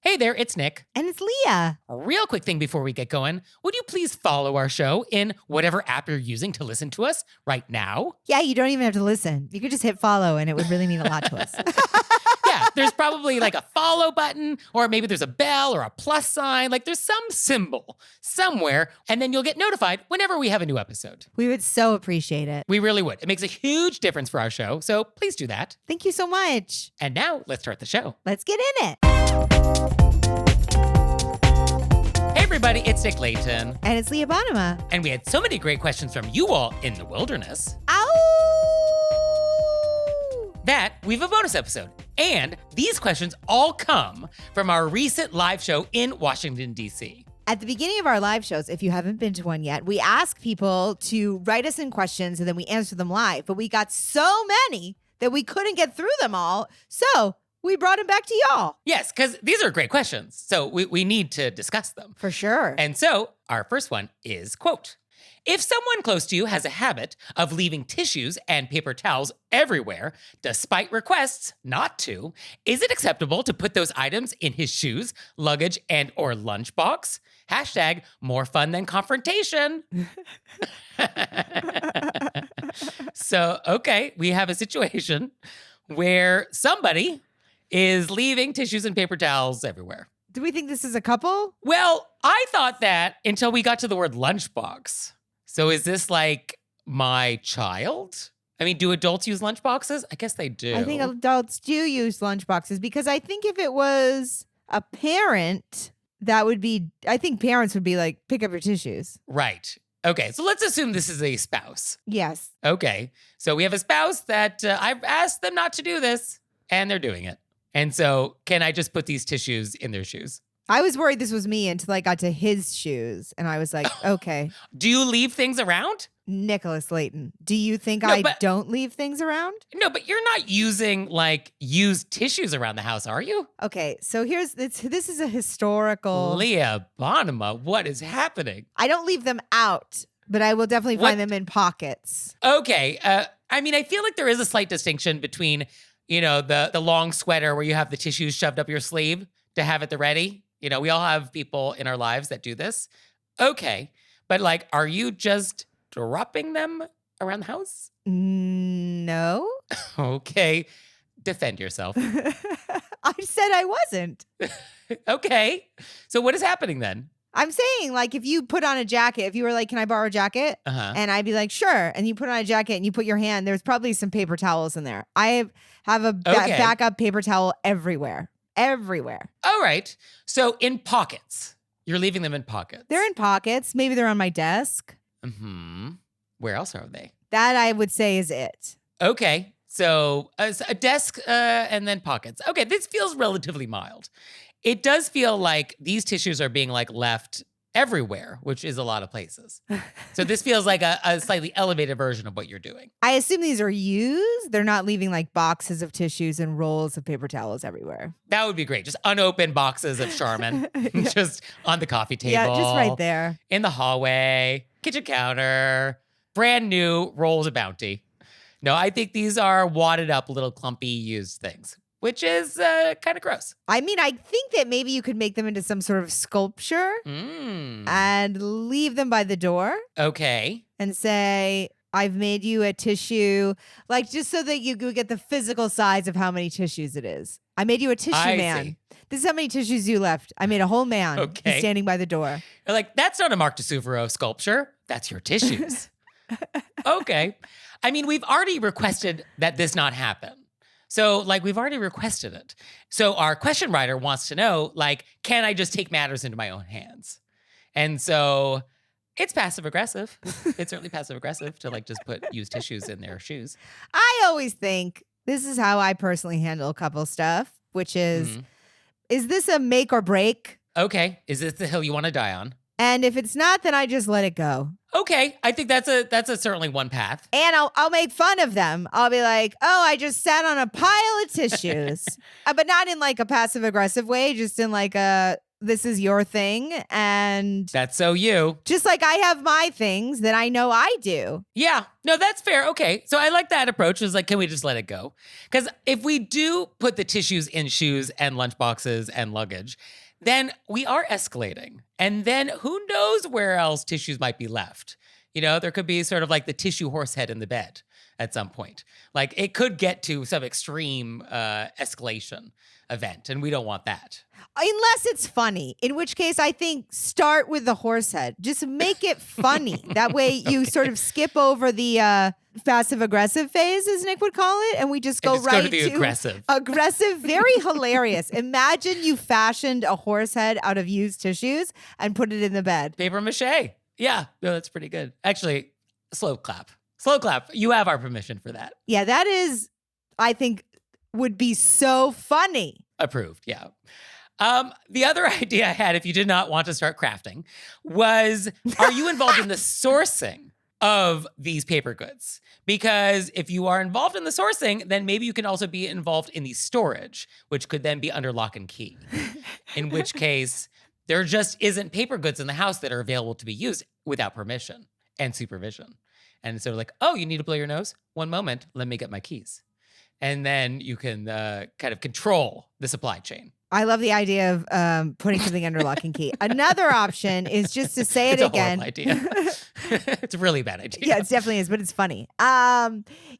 Hey there, it's Nick. And it's Leah. A real quick thing before we get going. Would you please follow our show in whatever app you're using to listen to us right now? Yeah, you don't even have to listen. You could just hit follow and it would really mean a lot to us. Yeah, there's probably like a follow button, or maybe there's a bell or a plus sign. Like there's some symbol somewhere, and then you'll get notified whenever we have a new episode. We would so appreciate it. We really would. It makes a huge difference for our show, so please do that. Thank you so much. And now let's start the show. Let's get in it. Hey everybody, it's Nick Layton. And it's Leah Bonema. And we had so many great questions from you all in the wilderness Ow! that we have a bonus episode. And these questions all come from our recent live show in Washington, D.C. At the beginning of our live shows, if you haven't been to one yet, we ask people to write us in questions and then we answer them live. But we got so many that we couldn't get through them all. So we brought them back to y'all. Yes, because these are great questions. So we need to discuss them. For sure. And so our first one is, quote, if someone close to you has a habit of leaving tissues and paper towels everywhere, despite requests not to, is it acceptable to put those items in his shoes, luggage, and or lunchbox? Hashtag more fun than confrontation. So, okay, we have a situation where somebody is leaving tissues and paper towels everywhere. Do we think this is a couple? Well, I thought that until we got to the word lunchbox. So is this like my child? I mean, do adults use lunchboxes? I guess they do. I think adults do use lunchboxes because I think if it was a parent, that would be, I think parents would be like, pick up your tissues. Right. Okay, so let's assume this is a spouse. Yes. Okay, so we have a spouse that I've asked them not to do this, and they're doing it. And so can I just put these tissues in their shoes? I was worried this was me until I got to his shoes. And I was like, okay. Do you leave things around? Nicholas Layton, do you think No, I but- don't leave things around? No, but you're not using like used tissues around the house, are you? Okay, so this is a historical. Leah Bonema, what is happening? I don't leave them out, but I will definitely find them in pockets. Okay, I mean, I feel like there is a slight distinction between, you know, the long sweater where you have the tissues shoved up your sleeve to have at the ready. You know, we all have people in our lives that do this. Okay, but like, are you just dropping them around the house? No. Okay, defend yourself. I said I wasn't. Okay, so what is happening then? I'm saying, like, if you put on a jacket, if you were like, can I borrow a jacket? And I'd be like, sure. And you put on a jacket and you put your hand, there's probably some paper towels in there. I have a backup paper towel everywhere. Everywhere. All right, so in pockets. You're leaving them in pockets. They're in pockets. Maybe they're on my desk. Where else are they? That I would say is it. Okay, so a desk and then pockets. Okay, this feels relatively mild. It does feel like these tissues are being like left everywhere, which is a lot of places. So this feels like a slightly elevated version of what you're doing. I assume these are used. They're not leaving like boxes of tissues and rolls of paper towels everywhere. That would be great. Just unopened boxes of Charmin, just on the coffee table. Yeah, just right there. In the hallway, kitchen counter, brand new rolls of Bounty. No, I think these are wadded up little clumpy used things, which is kind of gross. I mean, I think that maybe you could make them into some sort of sculpture and leave them by the door. Okay. And say, I've made you a tissue, like just so that you get the physical size of how many tissues it is. I made you a tissue man. See. This is how many tissues you left. I made a whole man. Okay. He's standing by the door. You're like, that's not a Mark DeSuvero sculpture. That's your tissues. Okay. I mean, we've already requested that this not happen. So, like, we've already requested it. So our question writer wants to know, like, can I just take matters into my own hands? And so it's passive aggressive. It's certainly passive aggressive to like just put used tissues in their shoes. I always think this is how I personally handle couple stuff, which is this a make or break? Okay. Is this the hill you want to die on? And if it's not, then I just let it go. Okay. I think that's a certainly one path. And I'll make fun of them. I'll be like, oh, I just sat on a pile of tissues. But not in like a passive aggressive way, just in like this is your thing. And that's so you. Just like I have my things that I know I do. Yeah. No, that's fair. Okay. So I like that approach. Is like, can we just let it go? Because if we do put the tissues in shoes and lunchboxes and luggage, then we are escalating. And then who knows where else tissues might be left? You know, there could be sort of like the tissue horse head in the bed at some point. Like it could get to some extreme escalation event, and we don't want that. Unless it's funny, in which case I think start with the horse head. Just make it funny. That way you sort of skip over the passive aggressive phase, as Nick would call it, and we just go right to the aggressive. Aggressive, very hilarious. Imagine you fashioned a horse head out of used tissues and put it in the bed. Paper mache. Yeah, no, that's pretty good. Actually, slow clap. Slow clap. You have our permission for that. Yeah, that is, I think, would be so funny. Approved, yeah. The other idea I had, if you did not want to start crafting, was, are you involved in the sourcing of these paper goods? Because if you are involved in the sourcing, then maybe you can also be involved in the storage, which could then be under lock and key. In which case, there just isn't paper goods in the house that are available to be used without permission and supervision. And so like, oh, you need to blow your nose? One moment, let me get my keys. And then you can kind of control the supply chain. I love the idea of putting something under lock and key. Another option is just to say it again. It's a horrible idea. It's a really bad idea. Yeah, it definitely is, but it's funny.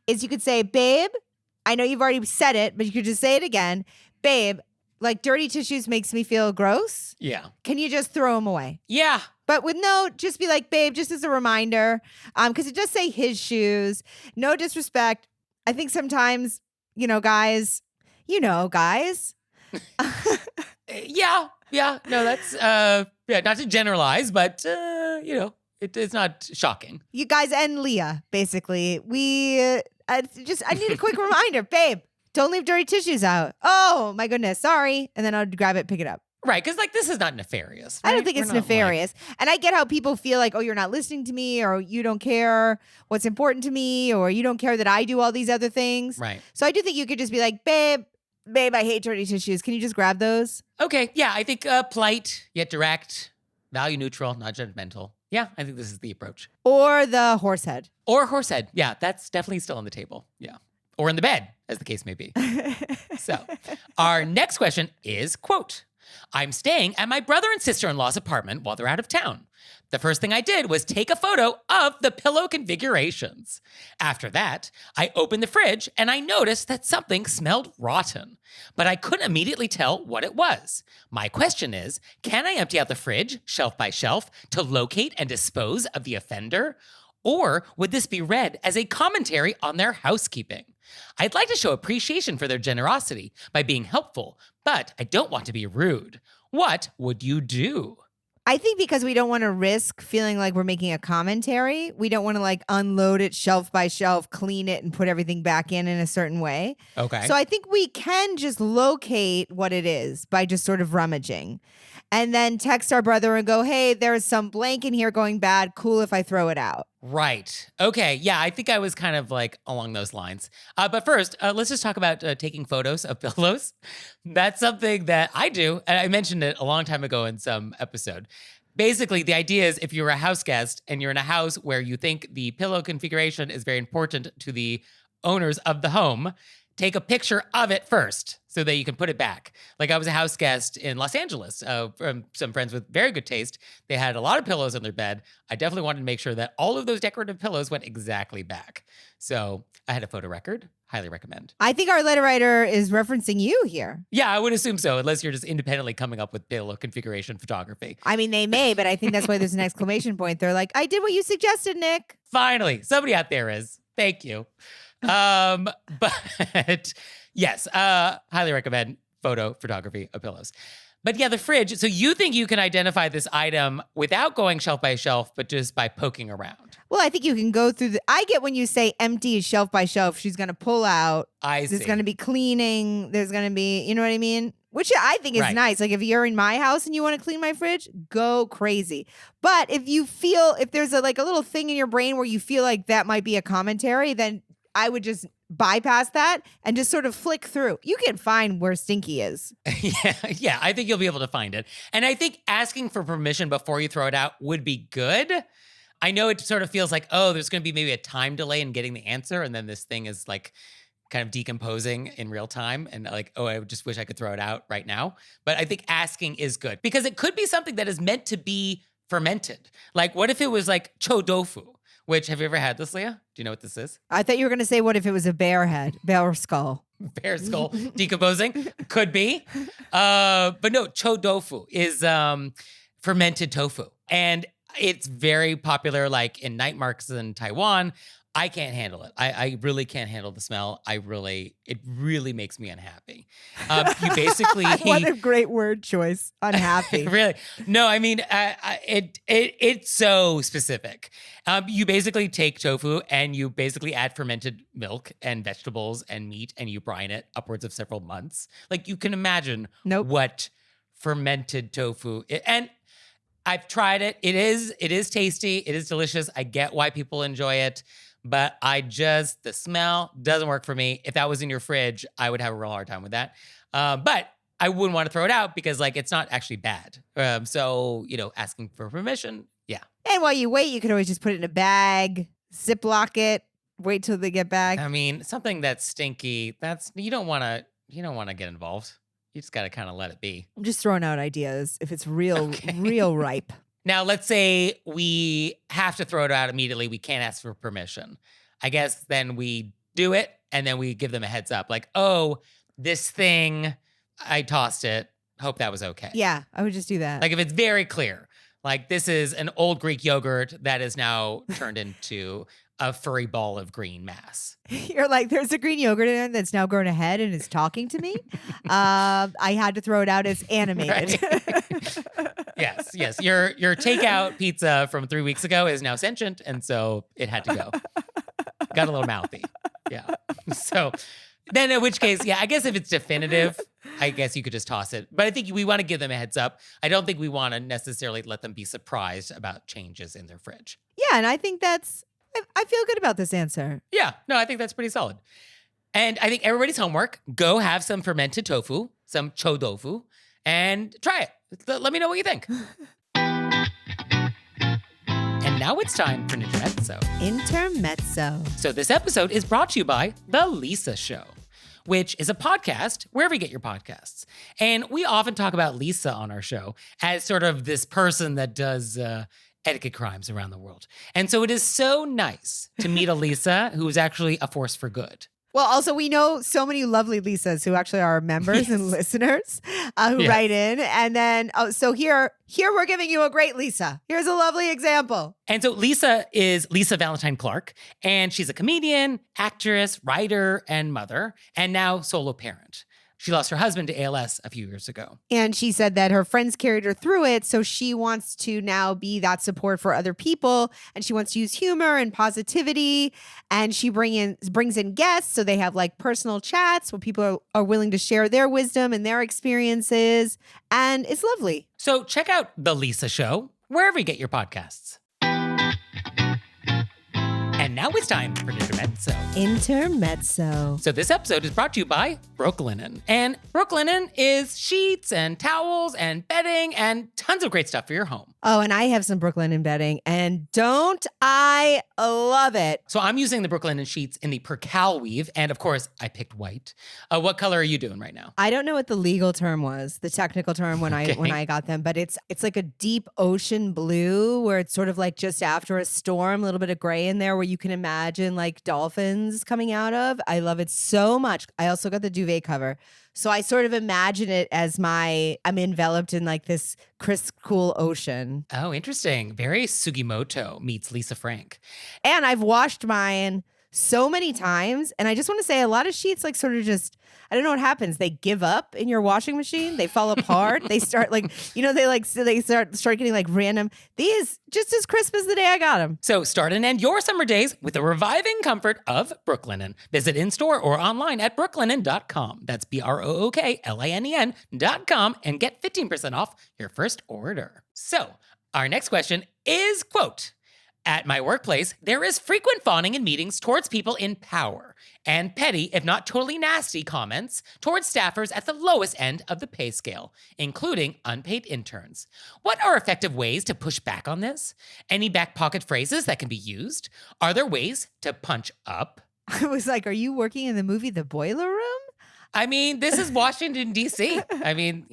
Is you could say, babe, I know you've already said it, but you could just say it again. Babe, like dirty tissues makes me feel gross. Yeah. Can you just throw them away? Yeah. But with no, just be like, babe, just as a reminder, because it does say his shoes. No disrespect. I think sometimes, guys. Yeah. No, that's, not to generalize, but, it's not shocking. You guys and Leah, basically. I need a quick reminder, babe, don't leave dirty tissues out. Oh, my goodness, sorry. And then I'll grab it, pick it up. Right, because this is not nefarious. Right? I don't think it's nefarious. And I get how people feel like, oh, you're not listening to me, or you don't care what's important to me, or you don't care that I do all these other things. Right. So I do think you could just be like, babe, I hate dirty tissues. Can you just grab those? Okay, yeah, I think polite, yet direct, value neutral, not judgmental. Yeah, I think this is the approach. Or the horse head. Yeah, that's definitely still on the table. Yeah. Or in the bed, as the case may be. So our next question is, quote, I'm staying at my brother and sister-in-law's apartment while they're out of town. The first thing I did was take a photo of the pillow configurations. After that, I opened the fridge and I noticed that something smelled rotten, but I couldn't immediately tell what it was. My question is, can I empty out the fridge, shelf by shelf, to locate and dispose of the offender? Or would this be read as a commentary on their housekeeping? I'd like to show appreciation for their generosity by being helpful, but I don't want to be rude. What would you do? I think because we don't want to risk feeling like we're making a commentary, we don't want to unload it shelf by shelf, clean it, and put everything back in a certain way. Okay. So I think we can just locate what it is by just sort of rummaging. And then text our brother and go, hey, there's some blank in here going bad. Cool if I throw it out. Right. Okay. Yeah, I think I was kind of along those lines. But first, let's just talk about taking photos of pillows. That's something that I do. And I mentioned it a long time ago in some episode. Basically, the idea is if you're a house guest and you're in a house where you think the pillow configuration is very important to the owners of the home, take a picture of it first so that you can put it back. I was a house guest in Los Angeles from some friends with very good taste. They had a lot of pillows in their bed. I definitely wanted to make sure that all of those decorative pillows went exactly back. So I had a photo record. Highly recommend. I think our letter writer is referencing you here. Yeah, I would assume so, unless you're just independently coming up with pillow configuration photography. I mean, they may, but I think that's why there's an exclamation point. They're like, I did what you suggested, Nick. Finally, somebody out there is. Thank you. But yes, highly recommend photo photography of pillows. But yeah, the fridge. So you think you can identify this item without going shelf by shelf, but just by poking around? Well, I think you can go through I get when you say empty shelf by shelf, she's going to pull out. I see. There's going to be cleaning. There's going to be, you know what I mean? Which I think is nice. If you're in my house and you want to clean my fridge, go crazy. But if there's a little thing in your brain where you feel like that might be a commentary, then I would just bypass that and just sort of flick through. You can find where stinky is. Yeah, I think you'll be able to find it. And I think asking for permission before you throw it out would be good. I know it sort of feels like, oh, there's going to be maybe a time delay in getting the answer. And then this thing is like kind of decomposing in real time. And like, oh, I just wish I could throw it out right now. But I think asking is good because it could be something that is meant to be fermented. Like, what if it was like cho tofu? Which, have you ever had this, Leah? Do you know what this is? I thought you were going to say, what if it was a bear head, bear skull? Bear skull decomposing? Could be. But no, cho tofu is fermented tofu. And it's very popular like in night markets in Taiwan. I can't handle it. I really can't handle the smell. It really makes me unhappy. You basically what a great word choice. Unhappy. Really? No, I mean it's so specific. You basically take tofu and you basically add fermented milk and vegetables and meat and you brine it upwards of several months. Like you can imagine what fermented tofu is. And I've tried it. It is tasty. It is delicious. I get why people enjoy it. But the smell doesn't work for me. If that was in your fridge, I would have a real hard time with that. But I wouldn't want to throw it out because like it's not actually bad. So, asking for permission, yeah. And while you wait, you can always just put it in a bag, Ziploc it, wait till they get back. I mean, something that's stinky, you don't want to get involved. You just got to kind of let it be. I'm just throwing out ideas if it's real ripe. Now, let's say we have to throw it out immediately. We can't ask for permission. I guess then we do it and then we give them a heads up. Like, oh, this thing, I tossed it. Hope that was okay. Yeah, I would just do that. Like if it's very clear, like this is an old Greek yogurt that is now turned into a furry ball of green mass. You're like, there's a green yogurt in it that's now grown a head and is talking to me. I had to throw it out as animated. Yes. Your takeout pizza from 3 weeks ago is now sentient, and so it had to go. Got a little mouthy. Yeah. So then in which case, yeah, I guess if it's definitive, I guess you could just toss it. But I think we want to give them a heads up. I don't think we want to necessarily let them be surprised about changes in their fridge. Yeah, and I think I feel good about this answer. Yeah, no, I think that's pretty solid. And I think everybody's homework, go have some fermented tofu, some cho tofu, and try it. Let me know what you think. And now it's time for Intermezzo. Intermezzo. So this episode is brought to you by The Lisa Show, which is a podcast wherever you get your podcasts. And we often talk about Lisa on our show as sort of this person that does etiquette crimes around the world. And so it is so nice to meet a Lisa who is actually a force for good. Well, also, we know so many lovely Lisas who actually are members and listeners who write in. And then, so here we're giving you a great Lisa. Here's a lovely example. And so Lisa is Lisa Valentine Clark, and she's a comedian, actress, writer, and mother, and now solo parent. She lost her husband to ALS a few years ago. And she said that her friends carried her through it, so she wants to now be that support for other people, and she wants to use humor and positivity, and she brings in guests, so they have like personal chats where people are willing to share their wisdom and their experiences, and it's lovely. So check out The Lisa Show wherever you get your podcasts. And now it's time for Intermezzo. Intermezzo. So this episode is brought to you by Brooklinen. And Brooklinen is sheets and towels and bedding and tons of great stuff for your home. Oh, and I have some Brooklinen bedding, and don't I love it? So I'm using the Brooklinen sheets in the percale weave, and of course, I picked white. What color are you doing right now? I don't know what the legal term was, the technical term when I got them, but it's like a deep ocean blue where it's sort of like just after a storm, a little bit of gray in there where you can imagine like dolphins coming out of. I love it so much. I also got the duvet cover. So I sort of imagine it as I'm enveloped in like this crisp, cool ocean. Oh, interesting. Very Sugimoto meets Lisa Frank. And I've washed mine so many times. And I just want to say a lot of sheets like sort of just, I don't know what happens. They give up in your washing machine. They fall apart. They start like, they start getting like random. These just as crisp as the day I got them. So start and end your summer days with the reviving comfort of Brooklinen. Visit in-store or online at brooklinen.com. That's BROOKLINEN.com and get 15% off your first order. So our next question is, quote, At my workplace, there is frequent fawning in meetings towards people in power and petty, if not totally nasty, comments towards staffers at the lowest end of the pay scale, including unpaid interns. What are effective ways to push back on this? Any back pocket phrases that can be used? Are there ways to punch up? I was like, are you working in the movie The Boiler Room? I mean, this is Washington, D.C. I mean,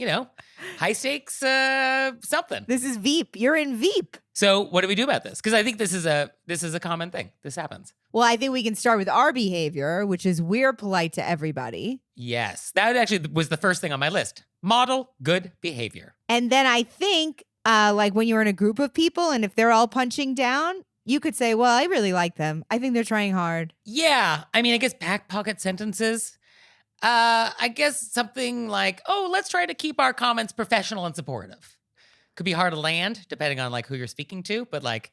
high stakes something. This is Veep. You're in Veep. So what do we do about this? Because I think this is a common thing. This happens. Well, I think we can start with our behavior, which is we're polite to everybody. Yes. That actually was the first thing on my list. Model good behavior. And then I think like when you're in a group of people and if they're all punching down, you could say, well, I really like them. I think they're trying hard. Yeah. I mean, I guess back pocket sentences. I guess something like, oh, let's try to keep our comments professional and supportive. Could be hard to land depending on like who you're speaking to, but like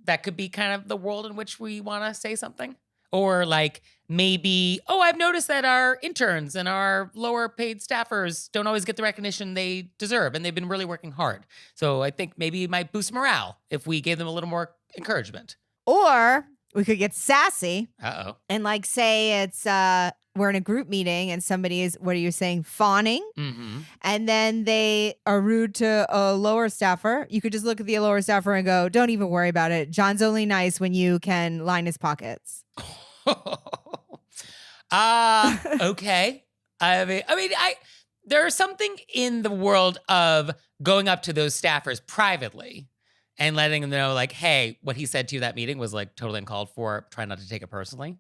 that could be kind of the world in which we want to say something. Or like maybe, oh, I've noticed that our interns and our lower paid staffers don't always get the recognition they deserve, and they've been really working hard. So I think maybe it might boost morale if we gave them a little more encouragement. Or we could get sassy. Uh-oh. And like say it's we're in a group meeting and somebody is, what are you saying, fawning? Mm-hmm. And then they are rude to a lower staffer. You could just look at the lower staffer and go, don't even worry about it. John's only nice when you can line his pockets. Okay. I mean, there's something in the world of going up to those staffers privately and letting them know, like, hey, what he said to you that meeting was like totally uncalled for. Try not to take it personally.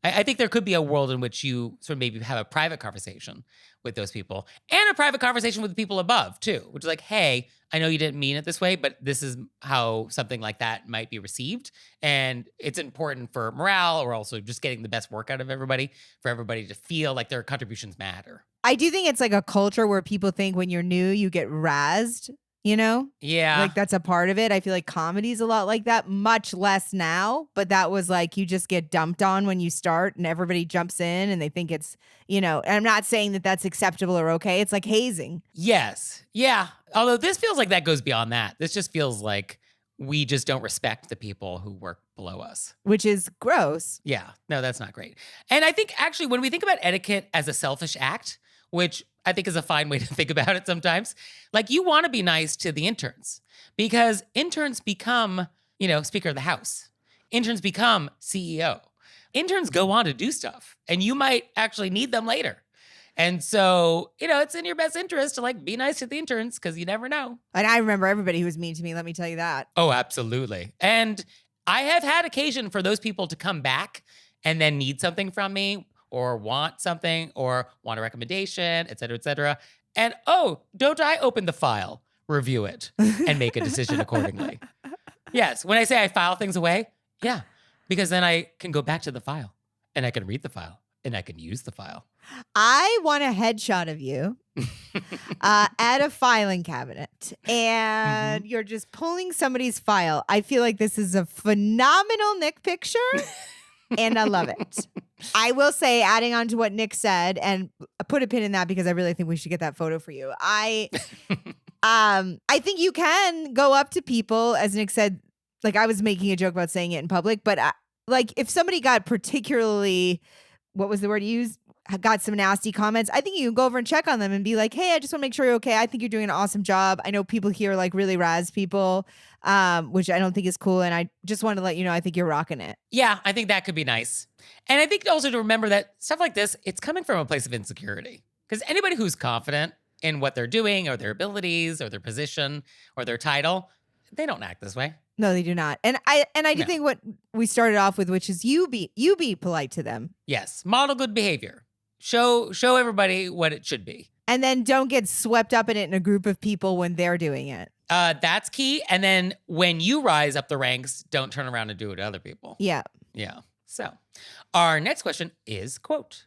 I think there could be a world in which you sort of maybe have a private conversation with those people and a private conversation with the people above too, which is like, hey, I know you didn't mean it this way, but this is how something like that might be received. And it's important for morale or also just getting the best work out of everybody, for everybody to feel like their contributions matter. I do think it's like a culture where people think when you're new, you get razzed. You know? Yeah. Like that's a part of it. I feel like comedy's a lot like that, much less now. But that was like you just get dumped on when you start and everybody jumps in and they think it's, and I'm not saying that that's acceptable or okay. It's like hazing. Yes. Yeah. Although this feels like that goes beyond that. This just feels like we just don't respect the people who work below us. Which is gross. Yeah. No, that's not great. And I think actually when we think about etiquette as a selfish act, which I think is a fine way to think about it sometimes. Like you want to be nice to the interns because interns become, Speaker of the House. Interns become CEO. Interns go on to do stuff and you might actually need them later. And so, it's in your best interest to like be nice to the interns because you never know. And I remember everybody who was mean to me, let me tell you that. Oh, absolutely. And I have had occasion for those people to come back and then need something from me or want something, or want a recommendation, et cetera, et cetera. And, oh, don't I open the file, review it, and make a decision accordingly? Yes, when I say I file things away, yeah, because then I can go back to the file, and I can read the file, and I can use the file. I want a headshot of you at a filing cabinet, and you're just pulling somebody's file. I feel like this is a phenomenal Nick picture. And I love it. I will say, adding on to what Nick said, and put a pin in that because I really think we should get that photo for you. I think you can go up to people, as Nick said, like I was making a joke about saying it in public, but like if somebody got particularly, what was the word you used? Got some nasty comments, I think you can go over and check on them and be like, hey, I just want to make sure you're okay. I think you're doing an awesome job. I know people here like really razz people, which I don't think is cool. And I just want to let you know, I think you're rocking it. Yeah, I think that could be nice. And I think also to remember that stuff like this, it's coming from a place of insecurity. Because anybody who's confident in what they're doing or their abilities or their position or their title, they don't act this way. No, they do not. And I do think what we started off with, which is you be polite to them. Yes, model good behavior. Show everybody what it should be. And then don't get swept up in it in a group of people when they're doing it. That's key. And then when you rise up the ranks, don't turn around and do it to other people. Yeah. Yeah. So our next question is, quote,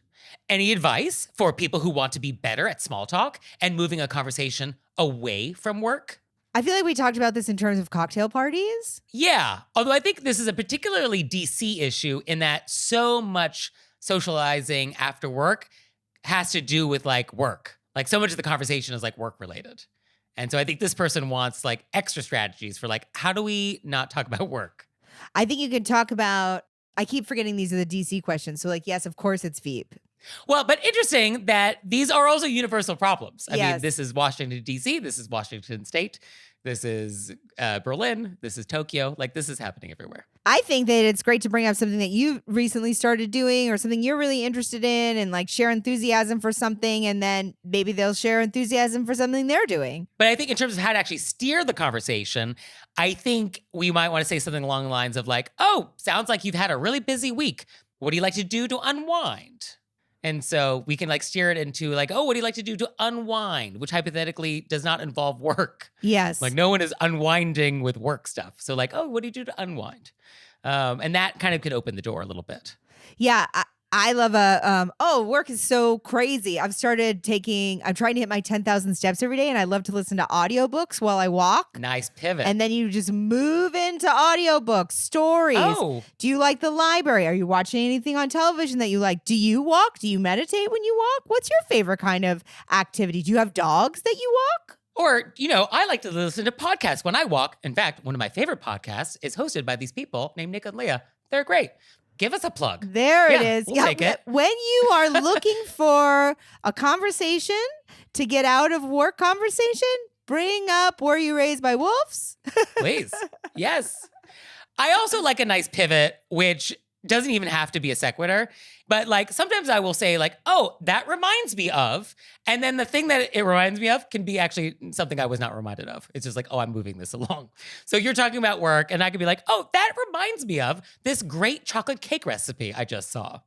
any advice for people who want to be better at small talk and moving a conversation away from work? I feel like we talked about this in terms of cocktail parties. Yeah. Although I think this is a particularly DC issue in that so much socializing after work has to do with like work. Like so much of the conversation is like work related. And so I think this person wants like extra strategies for like, how do we not talk about work? I think you can talk about, I keep forgetting these are the DC questions. So like, yes, of course it's Veep. Well, but interesting that these are also universal problems. I Yes. mean, this is Washington, D.C., this is Washington State, this is Berlin, this is Tokyo. Like, this is happening everywhere. I think that it's great to bring up something that you recently started doing or something you're really interested in and like share enthusiasm for something, and then maybe they'll share enthusiasm for something they're doing. But I think in terms of how to actually steer the conversation, I think we might want to say something along the lines of like, oh, sounds like you've had a really busy week. What do you like to do to unwind? And so we can like steer it into like, oh, what do you like to do to unwind? Which hypothetically does not involve work. Yes. Like no one is unwinding with work stuff. So like, oh, what do you do to unwind? And that kind of could open the door a little bit. Yeah. I love work is so crazy. I'm trying to hit my 10,000 steps every day, and I love to listen to audiobooks while I walk. Nice pivot. And then you just move into audiobooks, stories. Oh. Do you like the library? Are you watching anything on television that you like? Do you walk? Do you meditate when you walk? What's your favorite kind of activity? Do you have dogs that you walk? Or, I like to listen to podcasts when I walk. In fact, one of my favorite podcasts is hosted by these people named Nick and Leah. They're great. Give us a plug. There it is. We'll take it. When you are looking for a conversation to get out of work conversation, bring up Were You Raised by Wolves? Please. Yes. I also like a nice pivot, which doesn't even have to be a sequitur. But like sometimes I will say like, oh, that reminds me of. And then the thing that it reminds me of can be actually something I was not reminded of. It's just like, oh, I'm moving this along. So you're talking about work and I could be like, oh, that reminds me of this great chocolate cake recipe I just saw.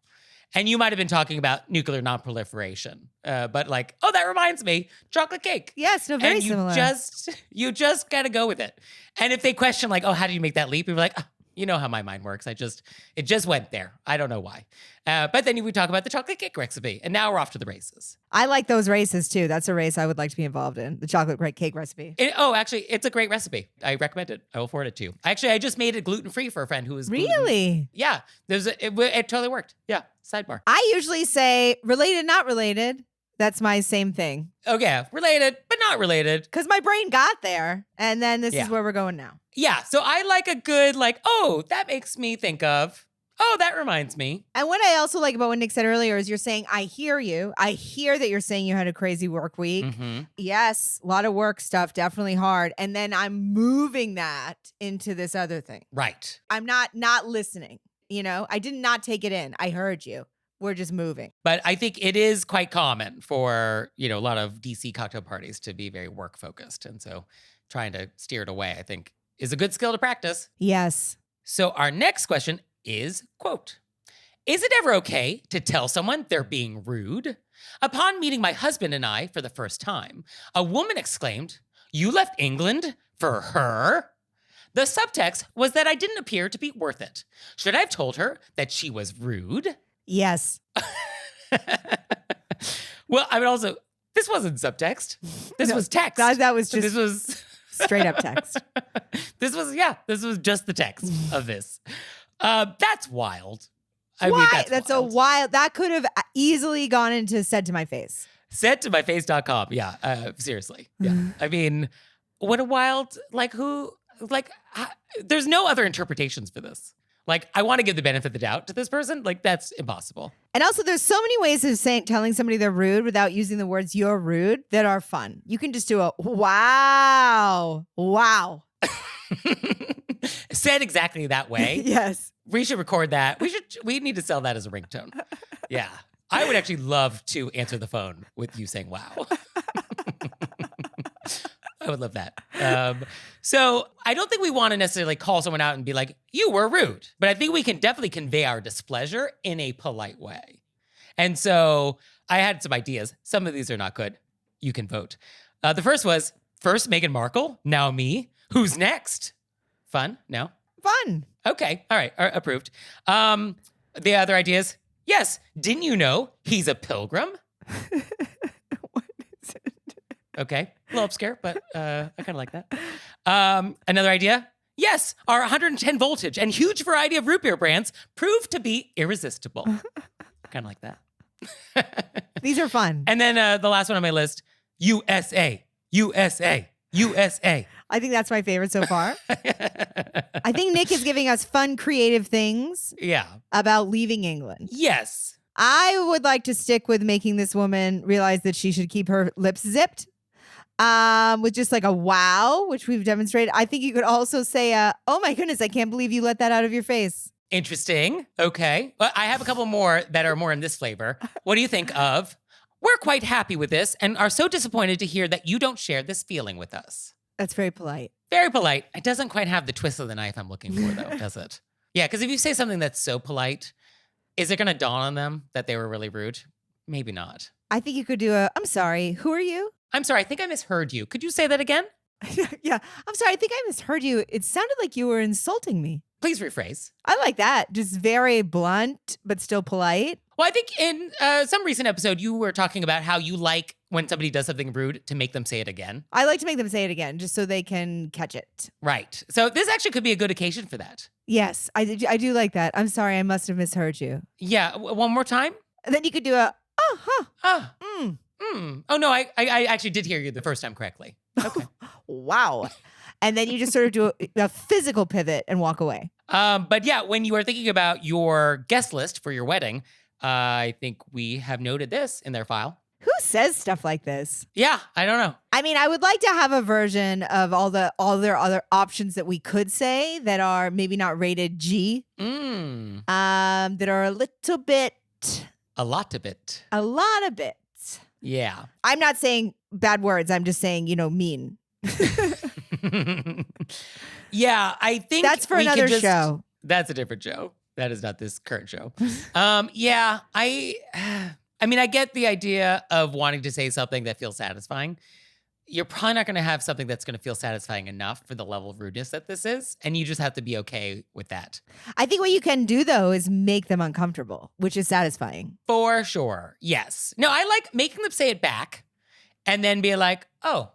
And you might have been talking about nuclear nonproliferation. But like, oh, that reminds me, chocolate cake. Yes, no, very similar. You just gotta go with it. And if they question like, oh, how do you make that leap? You're like, oh, you know how my mind works. It just went there. I don't know why. But then we talk about the chocolate cake recipe, and now we're off to the races. I like those races too. That's a race I would like to be involved in. The chocolate cake recipe. Actually, it's a great recipe. I recommend it. I will forward it to you. Actually, I just made it gluten-free for a friend who is really. Yeah, it totally worked. Yeah, sidebar. I usually say related, not related. That's my same thing. Okay, related, but not related. Because my brain got there, and then this is where we're going now. Yeah, so I like a good, like, oh, that makes me think of, oh, that reminds me. And what I also like about what Nick said earlier is you're saying, I hear you. I hear that you're saying you had a crazy work week. Mm-hmm. Yes, a lot of work stuff, definitely hard. And then I'm moving that into this other thing. Right. I'm not listening, I did not take it in. I heard you. We're just moving. But I think it is quite common for, a lot of DC cocktail parties to be very work focused. And so trying to steer it away, I think, is a good skill to practice. Yes. So our next question is, quote, is it ever okay to tell someone they're being rude? Upon meeting my husband and I for the first time, a woman exclaimed, "You left England for her?" The subtext was that I didn't appear to be worth it. Should I have told her that she was rude? Yes. Well, I mean, also, this wasn't subtext. This was text. That was just this was straight up text. This was just the text of this. That's wild. I mean, that's wild. Wild. That could have easily gone into said to my face. Said to my face.com. Yeah. Seriously. Yeah. I mean, what a wild, there's no other interpretations for this. Like, I want to give the benefit of the doubt to this person. Like, that's impossible. And also, there's so many ways of telling somebody they're rude without using the words "you're rude" that are fun. You can just do a wow. Said exactly that way. Yes. We should record that. We need to sell that as a ringtone. Yeah. I would actually love to answer the phone with you saying wow. I would love that. So I don't think we want to necessarily call someone out and be like, you were rude. But I think we can definitely convey our displeasure in a polite way. And so I had some ideas. Some of these are not good. You can vote. The first was, first Meghan Markle, now me. Who's next? Fun? No? Fun. Okay. All right. Approved. The other ideas, yes. Didn't you know he's a pilgrim? Okay, a little obscure, but I kind of like that. Another idea? Yes, our 110 voltage and huge variety of root beer brands proved to be irresistible. Kind of like that. These are fun. And then the last one on my list, USA, USA, USA. I think that's my favorite so far. I think Nick is giving us fun, creative things about leaving England. Yes. I would like to stick with making this woman realize that she should keep her lips zipped. With just like a wow, which we've demonstrated. I think you could also say, oh my goodness, I can't believe you let that out of your face. Interesting. Okay. But I have a couple more that are more in this flavor. What do you think of, we're quite happy with this and are so disappointed to hear that you don't share this feeling with us. That's very polite. Very polite. It doesn't quite have the twist of the knife I'm looking for, though, does it? Yeah, because if you say something that's so polite, is it going to dawn on them that they were really rude? Maybe not. I think you could do I'm sorry, who are you? I'm sorry, I think I misheard you. Could you say that again? Yeah, I'm sorry, I think I misheard you. It sounded like you were insulting me. Please rephrase. I like that. Just very blunt, but still polite. Well, I think in some recent episode, you were talking about how you like when somebody does something rude to make them say it again. I like to make them say it again just so they can catch it. Right. So this actually could be a good occasion for that. Yes, I do like that. I'm sorry, I must have misheard you. Yeah, one more time? And then you could do a, Oh, no, I actually did hear you the first time correctly. Okay. Wow. And then you just sort of do a physical pivot and walk away. But yeah, when you are thinking about your guest list for your wedding, I think we have noted this in their file. Who says stuff like this? Yeah, I don't know. I mean, I would like to have a version of all their other options that we could say that are maybe not rated G. That are a little bit. A lot of it. A lot of it. Yeah. I'm not saying bad words. I'm just saying, mean. Yeah, I think that's for another show. That's a different show. That is not this current show. Yeah, I mean, I get the idea of wanting to say something that feels satisfying. You're probably not going to have something that's going to feel satisfying enough for the level of rudeness that this is, and you just have to be okay with that. I think what you can do, though, is make them uncomfortable, which is satisfying. For sure. Yes. No, I like making them say it back and then be like, oh,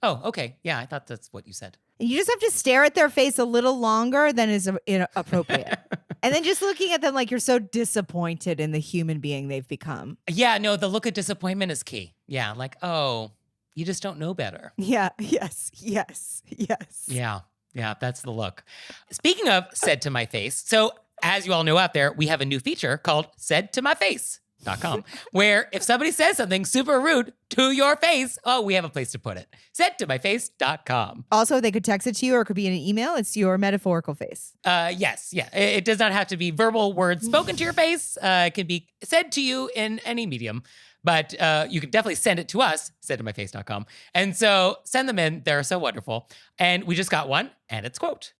okay. Yeah, I thought that's what you said. You just have to stare at their face a little longer than is appropriate. And then just looking at them like you're so disappointed in the human being they've become. Yeah, no, the look of disappointment is key. Yeah, like, oh, you just don't know better. Yeah, yes. Yeah, that's the look. Speaking of said to my face, so as you all know out there, we have a new feature called saidtomyface.com, where if somebody says something super rude to your face, oh, we have a place to put it. Saidtomyface.com. Also, they could text it to you or it could be in an email. It's your metaphorical face. Yes, yeah. It does not have to be verbal words spoken to your face. It can be said to you in any medium. But you can definitely send it to us, saidtomyface.com. And so send them in. They're so wonderful. And we just got one, and it's quote.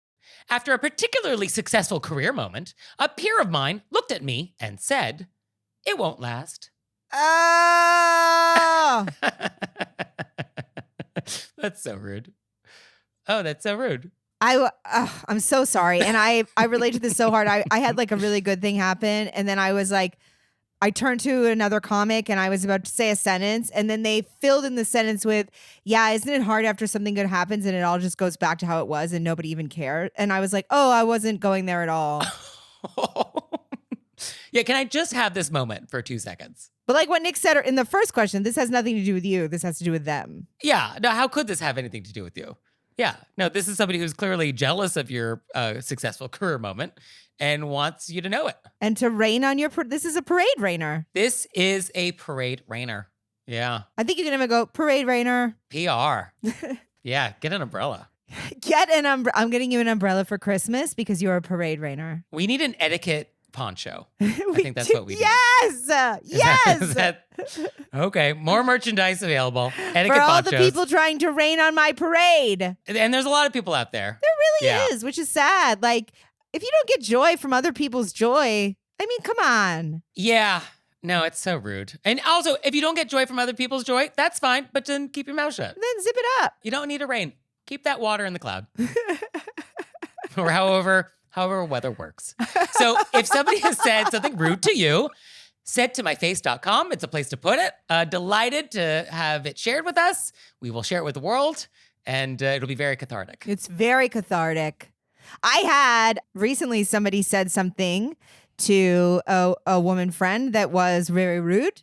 After a particularly successful career moment, a peer of mine looked at me and said, "It won't last." Oh! That's so rude. Oh, that's so rude. I'm so sorry. And I relate to this so hard. I had like a really good thing happen. And then I was like, I turned to another comic and I was about to say a sentence. And then they filled in the sentence with, yeah, isn't it hard after something good happens and it all just goes back to how it was and nobody even cared? And I was like, oh, I wasn't going there at all. Yeah, can I just have this moment for 2 seconds? But like what Nick said in the first question, this has nothing to do with you. This has to do with them. Yeah. No, how could this have anything to do with you? Yeah. No, this is somebody who's clearly jealous of your successful career moment and wants you to know it. And to rain on your, this is a parade rainer. This is a parade rainer. Yeah. I think you can even go parade rainer. PR. Yeah. Get an umbrella. Get an umbrella. I'm getting you an umbrella for Christmas because you're a parade rainer. We need an etiquette poncho. I think that's what we need. Yes. Okay. More merchandise available. Etiquette for all ponchos. the people trying to rain on my parade. And there's a lot of people out there. There really is, which is sad. Like, if you don't get joy from other people's joy, I mean, come on. Yeah. No, it's so rude. And also, if you don't get joy from other people's joy, that's fine, but then keep your mouth shut. Then zip it up. You don't need a rain. Keep that water in the cloud. Or however weather works. So if somebody has said something rude to you, saidtomyface.com. It's a place to put it. Delighted to have it shared with us. We will share it with the world, and it'll be very cathartic. It's very cathartic. I had recently somebody said something to a woman friend that was very rude,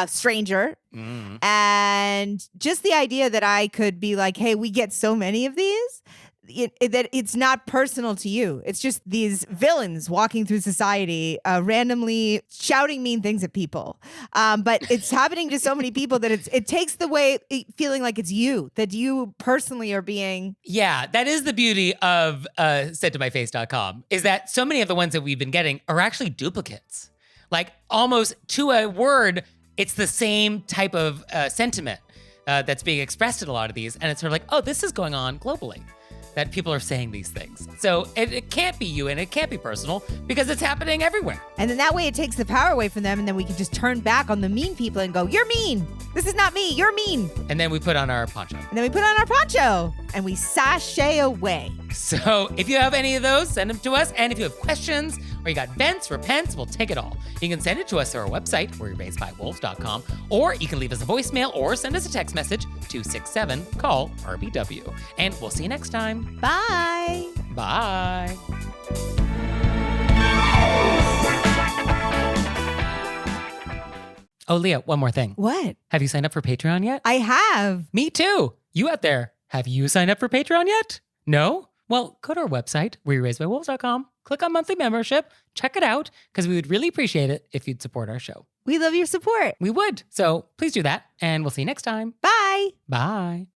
stranger. And just the idea that I could be like, hey, we get so many of these. That it's not personal to you. It's just these villains walking through society, randomly shouting mean things at people. But it's happening to so many people that it takes the way feeling like it's you, that you personally are being. Yeah, that is the beauty of saidtomyface.com, is that so many of the ones that we've been getting are actually duplicates. Like almost to a word, it's the same type of sentiment that's being expressed in a lot of these. And it's sort of like, oh, this is going on globally, that people are saying these things. So it can't be you and it can't be personal because it's happening everywhere. And then that way it takes the power away from them, and then we can just turn back on the mean people and go, you're mean. This is not me. You're mean. And then we put on our poncho. And we sashay away. So if you have any of those, send them to us. And if you have questions or you got vents, repents, we'll take it all. You can send it to us through our website, wereraisedbywolves.com, or you can leave us a voicemail or send us a text message, 267-CALL-RBW. And we'll see you next time. Bye. Bye. Oh, Leah, one more thing. What? Have you signed up for Patreon yet? I have. Me too. You out there, have you signed up for Patreon yet? No? Well, go to our website, wereraisedbywolves.com, click on monthly membership, check it out, because we would really appreciate it if you'd support our show. We love your support. We would. So please do that, and we'll see you next time. Bye. Bye.